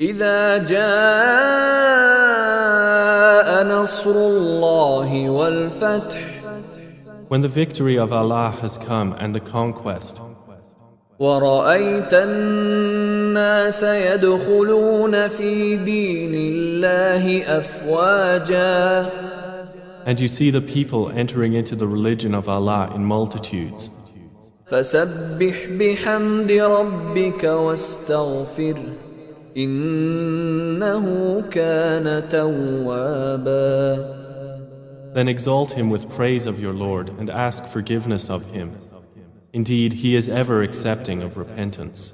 إذا جاء نصر الله والفتح When the victory of Allah has come and the conquest, ورأيت الناس يدخلون في دين الله أفواجا and you see the people entering into the religion of Allah in multitudes, فسبح بحمد ربك واستغفره إنه كان توابا. then exalt him with praise of your Lord and ask forgiveness of him. Indeed, he is ever accepting of repentance.